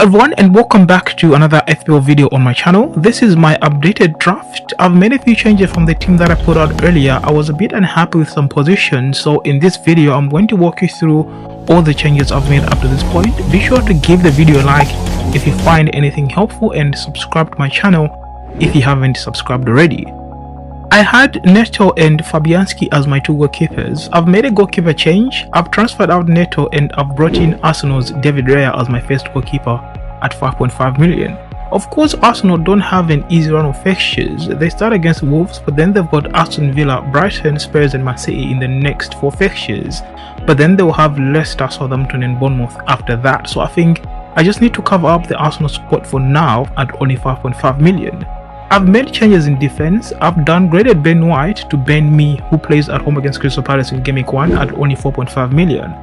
Everyone, and welcome back to another FPL video on my channel. This is my updated draft. I've made a few changes from the team that I put out earlier. I was a bit unhappy with some positions, so in this video I'm going to walk you through all the changes I've made up to this point. Be sure to give the video a like if you find anything helpful, and subscribe to my channel if you haven't subscribed already. I had Neto and Fabianski as my two goalkeepers. I've made a goalkeeper change. I've transferred out Neto and I've brought in Arsenal's David Raya as my first goalkeeper at 5.5 million. Of course, Arsenal don't have an easy run of fixtures. They start against Wolves, but then they've got Aston Villa, Brighton, Spurs and Man City in the next 4 fixtures. But then they will have Leicester, Southampton and Bournemouth after that. So I think I just need to cover up the Arsenal spot for now at only 5.5 million. I've made changes in defense. I've downgraded Ben White to Ben Mee, who plays at home against Crystal Palace in Game Week 1 at only 4.5 million.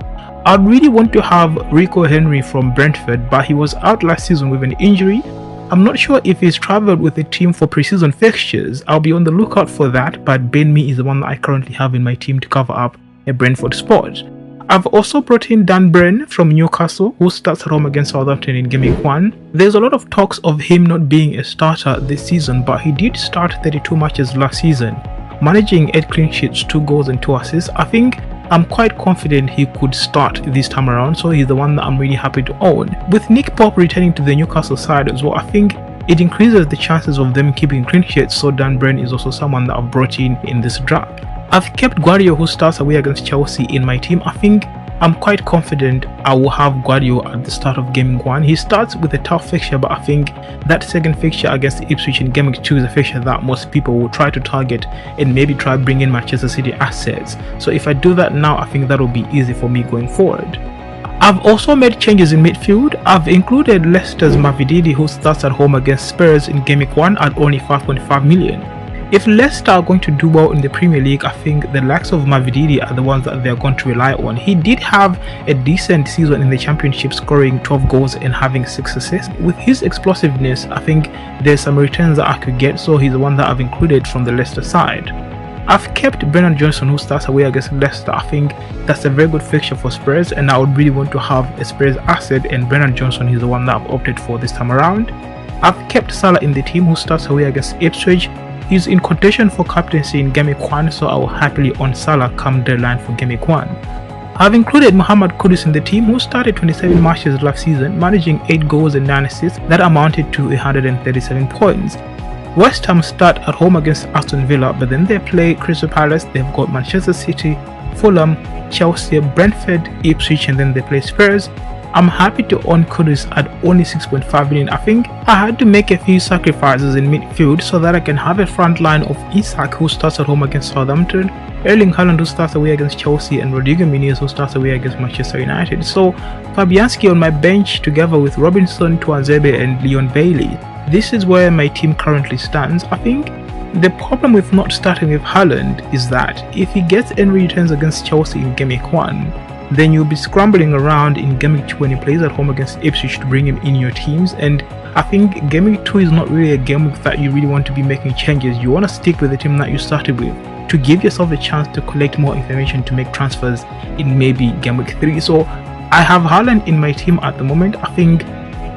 I'd really want to have Rico Henry from Brentford, but he was out last season with an injury. I'm not sure if he's travelled with the team for pre-season fixtures. I'll be on the lookout for that, but Ben Mee is the one that I currently have in my team to cover up a Brentford spot. I've also brought in Dan Burn from Newcastle, who starts at home against Southampton in Game Week 1. There's a lot of talks of him not being a starter this season, but he did start 32 matches last season, managing 8 clean sheets, 2 goals and 2 assists. I think I'm quite confident he could start this time around, so he's the one that I'm really happy to own. With Nick Pope returning to the Newcastle side as well, I think it increases the chances of them keeping clean sheets, so Dan Burn is also someone that I've brought in this draft. I've kept Guardiola, who starts away against Chelsea, in my team. I think I'm quite confident I will have Guardiola at the start of Game Week 1. He starts with a tough fixture, but I think that second fixture against Ipswich in Game Week 2 is a fixture that most people will try to target and maybe try bring in Manchester City assets. So if I do that now, I think that will be easy for me going forward. I've also made changes in midfield. I've included Leicester's Mavididi, who starts at home against Spurs in Game Week 1 at only 5.5 million. If Leicester are going to do well in the Premier League, I think the likes of Mavididi are the ones that they're going to rely on. He did have a decent season in the Championship, scoring 12 goals and having 6 assists. With his explosiveness, I think there's some returns that I could get, so he's the one that I've included from the Leicester side. I've kept Bernard Johnson, who starts away against Leicester. I think that's a very good fixture for Spurs, and I would really want to have a Spurs asset, and Bernard Johnson is the one that I've opted for this time around. I've kept Salah in the team, who starts away against Ipswich. He's in contention for captaincy in Game Week 1, so I will happily own Salah come deadline for Game Week 1. I've included Mohamed Kudus in the team, who started 27 matches last season, managing 8 goals and 9 assists that amounted to 137 points. West Ham start at home against Aston Villa, but then they play Crystal Palace. They've got Manchester City, Fulham, Chelsea, Brentford, Ipswich, and then they play Spurs. I'm happy to own Kudus at only 6.5 million. I think I had to make a few sacrifices in midfield so that I can have a front line of Isak, who starts at home against Southampton, Erling Haaland, who starts away against Chelsea, and Rodrigo Muniz, who starts away against Manchester United. So Fabianski on my bench together with Robinson, Tuanzebe and Leon Bailey. This is where my team currently stands. I think the problem with not starting with Haaland is that if he gets any returns against Chelsea in Game Week 1, then you'll be scrambling around in Game Week 2 when he plays at home against Ipswich to bring him in your teams. And I think Game Week 2 is not really a game week that you really want to be making changes. You want to stick with the team that you started with to give yourself a chance to collect more information to make transfers in maybe Game Week 3. So I have Haaland in my team at the moment. I think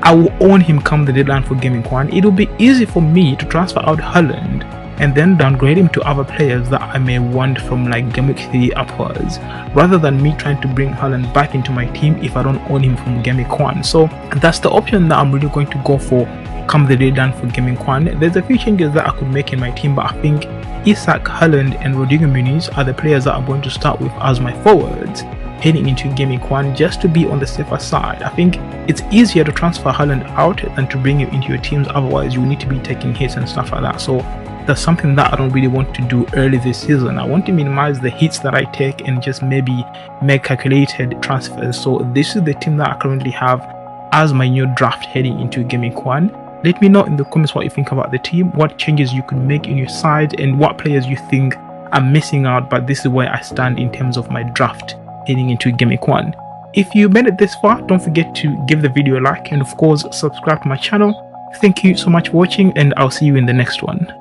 I will own him come the deadline for Game Week 1. It will be easy for me to transfer out Haaland and then downgrade him to other players that I may want from like Game Week 3 upwards, rather than me trying to bring Haaland back into my team if I don't own him from Game Week 1. So that's the option that I'm really going to go for come the deadline for Game Week 1. There's a few changes that I could make in my team, but I think Isak, Haaland and Rodrigo Muniz are the players that I'm going to start with as my forwards heading into Game Week 1, just to be on the safer side. I think it's easier to transfer Haaland out than to bring him into your teams, otherwise you need to be taking hits and stuff like that. So that's something that I don't really want to do early this season. I want to minimize the hits that I take and just maybe make calculated transfers. So this is the team that I currently have as my new draft heading into Game Week 1. Let me know in the comments what you think about the team, what changes you could make in your side, and what players you think I'm missing out. But this is where I stand in terms of my draft heading into Game Week 1. If you made it this far, don't forget to give the video a like and of course subscribe to my channel. Thank you so much for watching, and I'll see you in the next one.